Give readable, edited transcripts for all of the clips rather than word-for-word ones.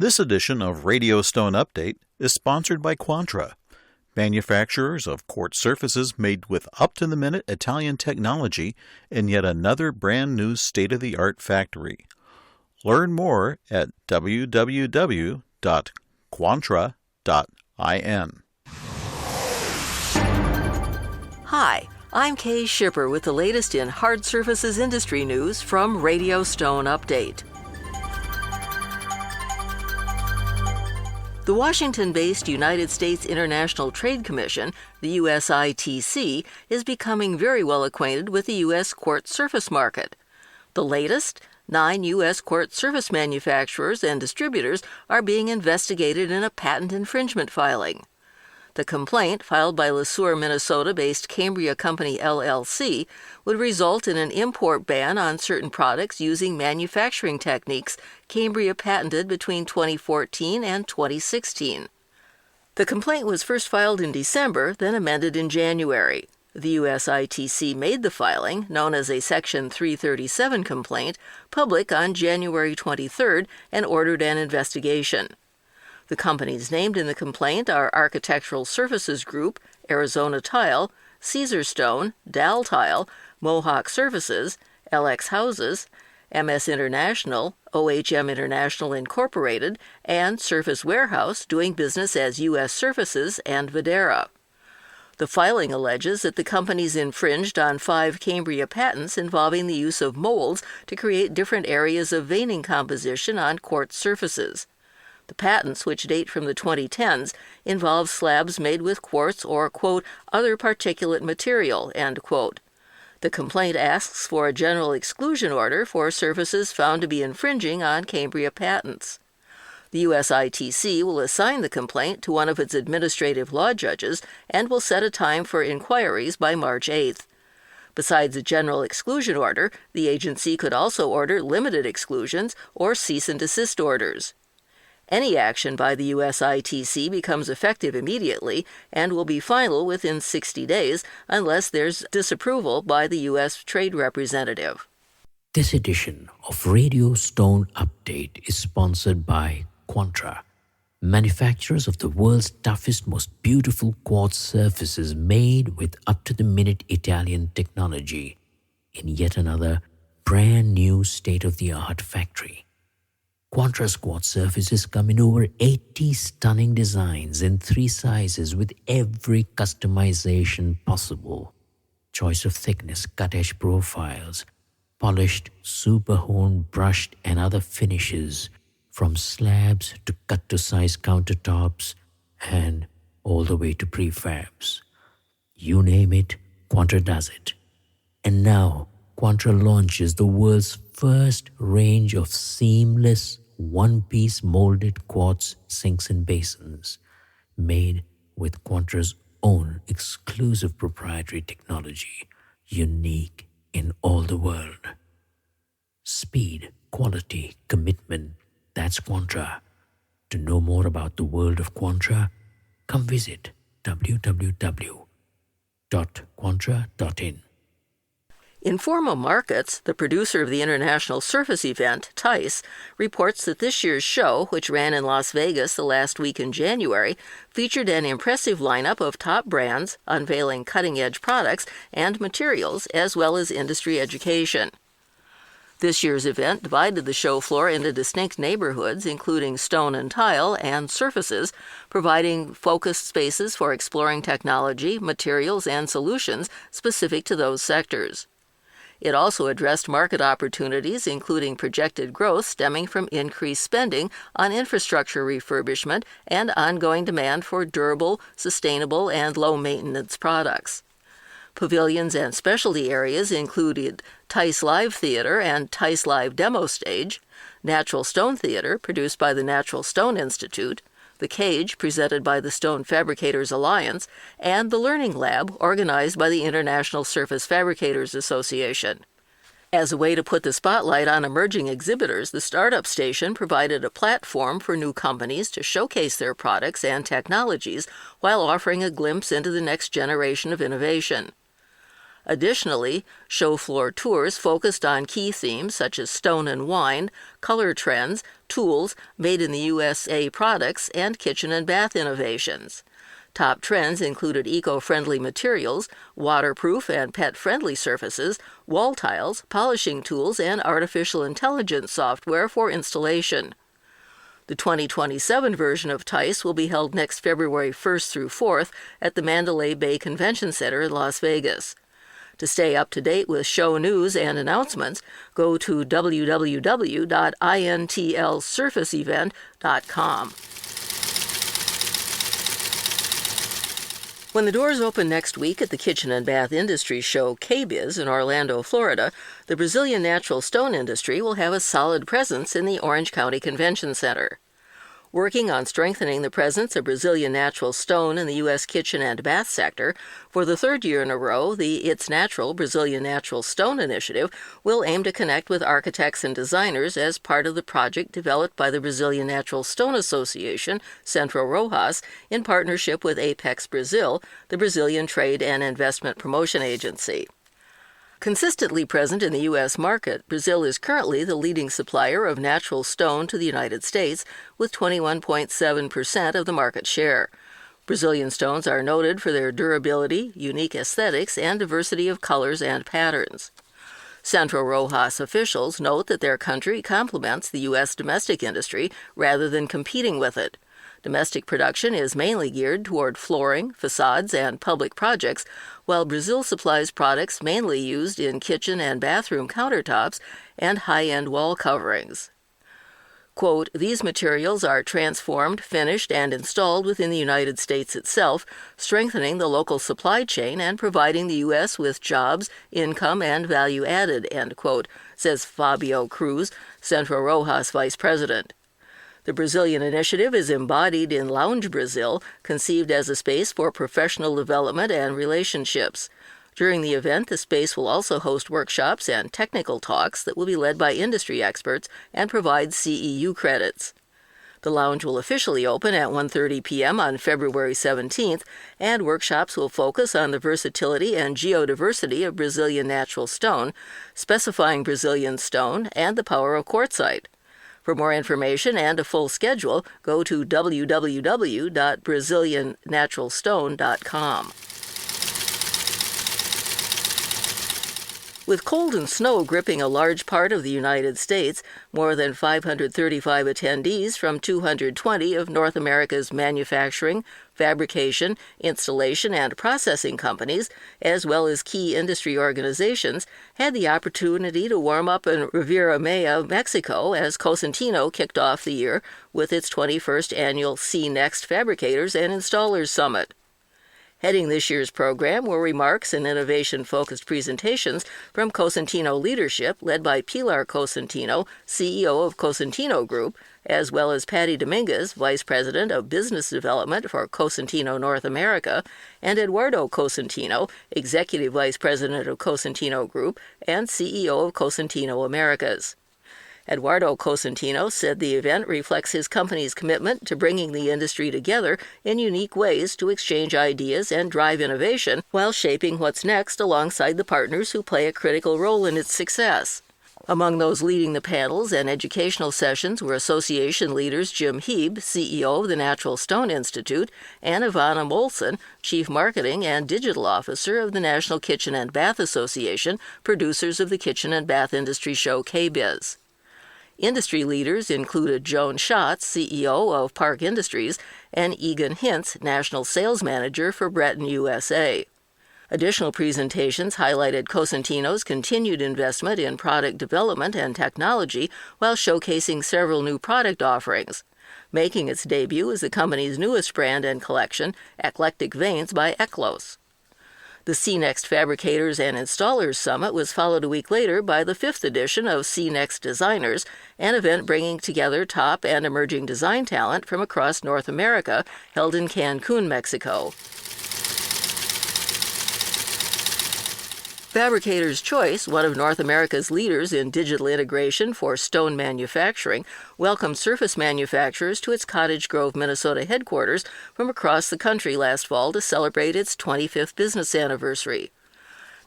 This edition of Radio Stone Update is sponsored by Quantra, manufacturers of quartz surfaces made with up-to-the-minute Italian technology in yet another brand new state-of-the-art factory. Learn more at www.quantra.in. Hi, I'm Kay Shipper with the latest in hard surfaces industry news from Radio Stone Update. The Washington-based United States International Trade Commission, the USITC, is becoming very well acquainted with the U.S. quartz surface market. The latest, 9 U.S. quartz surface manufacturers and distributors are being investigated in a patent infringement filing. The complaint, filed by LeSueur, Minnesota-based Cambria Company LLC, would result in an import ban on certain products using manufacturing techniques Cambria patented between 2014 and 2016. The complaint was first filed in December, then amended in January. The USITC made the filing, known as a Section 337 complaint, public on January 23rd and ordered an investigation. The companies named in the complaint are Architectural Surfaces Group, Arizona Tile, Caesar Stone, Dal Tile, Mohawk Surfaces, LX Houses, MS International, OHM International Incorporated, and Surface Warehouse, doing business as U.S. Surfaces, and Videra. The filing alleges that the companies infringed on 5 Cambria patents involving the use of molds to create different areas of veining composition on quartz surfaces. The patents, which date from the 2010s, involve slabs made with quartz or, quote, other particulate material, end quote. The complaint asks for a general exclusion order for surfaces found to be infringing on Cambria patents. The USITC will assign the complaint to one of its administrative law judges and will set a time for inquiries by March 8th. Besides a general exclusion order, the agency could also order limited exclusions or cease and desist orders. Any action by the USITC becomes effective immediately and will be final within 60 days unless there's disapproval by the U.S. Trade Representative. This edition of Radio Stone Update is sponsored by Quantra, manufacturers of the world's toughest, most beautiful quartz surfaces made with up-to-the-minute Italian technology in yet another brand new state-of-the-art factory. Quantra's quartz surfaces come in over 80 stunning designs in 3 sizes with every customization possible. Choice of thickness, cut-edge profiles, polished, super-honed, brushed and other finishes, from slabs to cut-to-size countertops and all the way to prefabs. You name it, Quantra does it. And now, Quantra launches the world's first range of seamless, one-piece molded quartz sinks and basins made with Quantra's own exclusive proprietary technology, unique in all the world. Speed, quality, commitment, that's Quantra. To know more about the world of Quantra, come visit www.quantra.in. Informa Markets, the producer of the international surface event, TISE, reports that this year's show, which ran in Las Vegas the last week in January, featured an impressive lineup of top brands unveiling cutting-edge products and materials as well as industry education. This year's event divided the show floor into distinct neighborhoods, including stone and tile and surfaces, providing focused spaces for exploring technology, materials, and solutions specific to those sectors. It also addressed market opportunities, including projected growth stemming from increased spending on infrastructure refurbishment and ongoing demand for durable, sustainable, and low-maintenance products. Pavilions and specialty areas included TISE Live Theater and TISE Live Demo Stage, Natural Stone Theater, produced by the Natural Stone Institute, The Cage, presented by the Stone Fabricators Alliance, and the Learning Lab, organized by the International Surface Fabricators Association. As a way to put the spotlight on emerging exhibitors, the Startup Station provided a platform for new companies to showcase their products and technologies while offering a glimpse into the next generation of innovation. Additionally, show floor tours focused on key themes such as stone and wine, color trends, tools, made in the USA products, and kitchen and bath innovations. Top trends included eco-friendly materials, waterproof and pet-friendly surfaces, wall tiles, polishing tools, and artificial intelligence software for installation. The 2027 version of TISE will be held next February 1st through 4th at the Mandalay Bay Convention Center in Las Vegas. To stay up to date with show news and announcements, go to www.intlsurfaceevent.com. When the doors open next week at the Kitchen and Bath Industry Show KBIS in Orlando, Florida, the Brazilian natural stone industry will have a solid presence in the Orange County Convention Center. Working on strengthening the presence of Brazilian natural stone in the U.S. kitchen and bath sector, for the third year in a row, the It's Natural Brazilian Natural Stone Initiative will aim to connect with architects and designers as part of the project developed by the Brazilian Natural Stone Association, Centro Rojas, in partnership with Apex Brazil, the Brazilian Trade and Investment Promotion Agency. Consistently present in the U.S. market, Brazil is currently the leading supplier of natural stone to the United States, with 21.7% of the market share. Brazilian stones are noted for their durability, unique aesthetics, and diversity of colors and patterns. Centro Rojas officials note that their country complements the U.S. domestic industry rather than competing with it. Domestic production is mainly geared toward flooring, facades, and public projects, while Brazil supplies products mainly used in kitchen and bathroom countertops and high-end wall coverings. Quote, "These materials are transformed, finished, and installed within the United States itself, strengthening the local supply chain and providing the U.S. with jobs, income, and value added," end quote, says Fabio Cruz, Centro Rojas vice president. The Brazilian initiative is embodied in Lounge Brazil, conceived as a space for professional development and relationships. During the event, the space will also host workshops and technical talks that will be led by industry experts and provide CEU credits. The lounge will officially open at 1:30 p.m. on February 17th, and workshops will focus on the versatility and geodiversity of Brazilian natural stone, specifying Brazilian stone, and the power of quartzite. For more information and a full schedule, go to www.braziliannaturalstone.com. With cold and snow gripping a large part of the United States, more than 535 attendees from 220 of North America's manufacturing, fabrication, installation, and processing companies, as well as key industry organizations, had the opportunity to warm up in Riviera Maya, Mexico, as Cosentino kicked off the year with its 21st annual C.Next Fabricators and Installers Summit. Heading this year's program were remarks and innovation-focused presentations from Cosentino leadership led by Pilar Cosentino, CEO of Cosentino Group, as well as Patty Dominguez, Vice President of Business Development for Cosentino North America, and Eduardo Cosentino, Executive Vice President of Cosentino Group and CEO of Cosentino Americas. Eduardo Cosentino said the event reflects his company's commitment to bringing the industry together in unique ways to exchange ideas and drive innovation while shaping what's next alongside the partners who play a critical role in its success. Among those leading the panels and educational sessions were association leaders Jim Heeb, CEO of the Natural Stone Institute, and Ivana Molson, Chief Marketing and Digital Officer of the National Kitchen and Bath Association, producers of the Kitchen and Bath Industry Show KBIS. Industry leaders included Joan Schatz, CEO of Park Industries, and Egan Hintz, National Sales Manager for Breton USA. Additional presentations highlighted Cosentino's continued investment in product development and technology while showcasing several new product offerings. Making its debut is the company's newest brand and collection, Eclectic Veins by Eklos. The C.Next Fabricators and Installers Summit was followed a week later by the 5th edition of C.Next Designers, an event bringing together top and emerging design talent from across North America, held in Cancun, Mexico. Fabricator's Choice, one of North America's leaders in digital integration for stone manufacturing, welcomed surface manufacturers to its Cottage Grove, Minnesota headquarters from across the country last fall to celebrate its 25th business anniversary.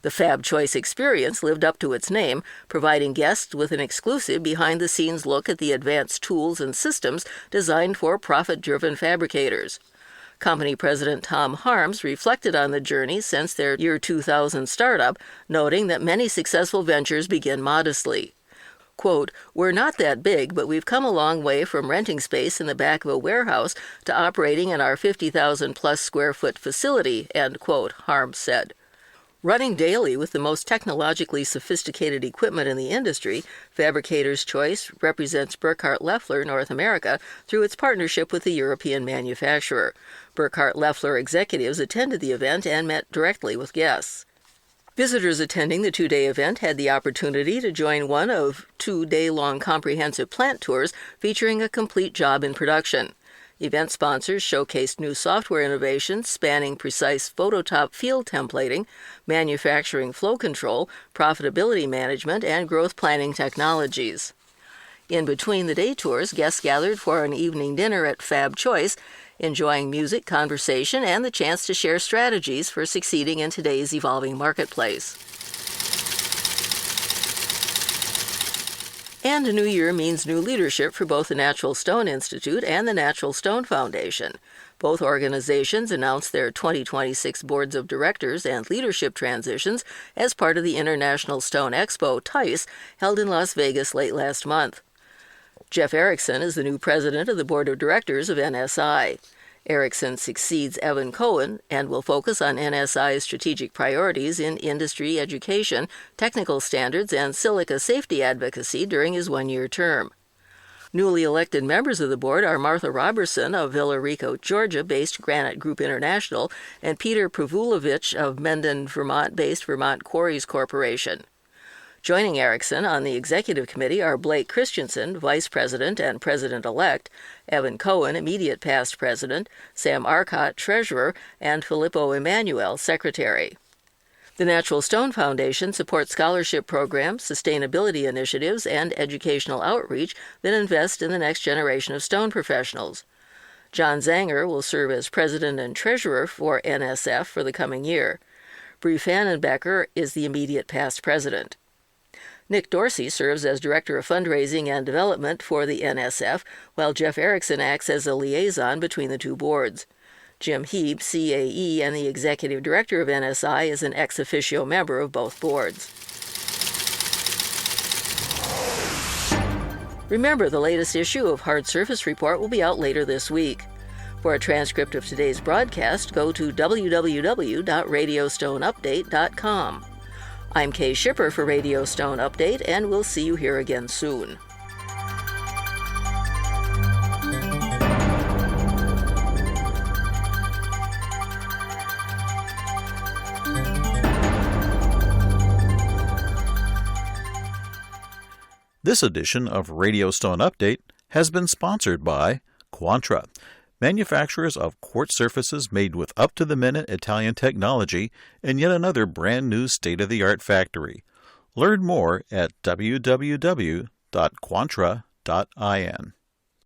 The Fab Choice experience lived up to its name, providing guests with an exclusive behind-the-scenes look at the advanced tools and systems designed for profit-driven fabricators. Company President Tom Harms reflected on the journey since their year 2000 startup, noting that many successful ventures begin modestly. Quote, "We're not that big, but we've come a long way from renting space in the back of a warehouse to operating in our 50,000-plus square foot facility," end quote, Harms said. Running daily with the most technologically sophisticated equipment in the industry, Fabricator's Choice represents Burkhart Leffler North America through its partnership with the European manufacturer. Burkhart Leffler executives attended the event and met directly with guests. Visitors attending the two-day event had the opportunity to join one of 2 day-long comprehensive plant tours featuring a complete job in production. Event sponsors showcased new software innovations spanning precise phototop field templating, manufacturing flow control, profitability management, and growth planning technologies. In between the day tours, guests gathered for an evening dinner at Fab Choice, enjoying music, conversation, and the chance to share strategies for succeeding in today's evolving marketplace. And a new year means new leadership for both the Natural Stone Institute and the Natural Stone Foundation. Both organizations announced their 2026 boards of directors and leadership transitions as part of the International Stone Expo, TISE, held in Las Vegas late last month. Jeff Erickson is the new president of the board of directors of NSI. Erickson succeeds Evan Cohen and will focus on NSI's strategic priorities in industry, education, technical standards, and silica safety advocacy during his one-year term. Newly elected members of the board are Martha Robertson of Villa Rico, Georgia-based Granite Group International, and Peter Pravulovich of Mendon, Vermont-based Vermont Quarries Corporation. Joining Erickson on the executive committee are Blake Christensen, vice president and president-elect, Evan Cohen, immediate past president, Sam Arcott, treasurer, and Filippo Emanuel, secretary. The Natural Stone Foundation supports scholarship programs, sustainability initiatives, and educational outreach that invest in the next generation of stone professionals. John Zanger will serve as president and treasurer for NSF for the coming year. Bree Fannenbecker is the immediate past president. Nick Dorsey serves as Director of Fundraising and Development for the NSF, while Jeff Erickson acts as a liaison between the two boards. Jim Heeb, CAE, and the Executive Director of NSI is an ex officio member of both boards. Remember, the latest issue of Hard Surface Report will be out later this week. For a transcript of today's broadcast, go to www.radiostoneupdate.com. I'm Kay Shipper for Radio Stone Update, and we'll see you here again soon. This edition of Radio Stone Update has been sponsored by Quantra, manufacturers of quartz surfaces made with up-to-the-minute Italian technology and yet another brand-new state-of-the-art factory. Learn more at www.quantra.in.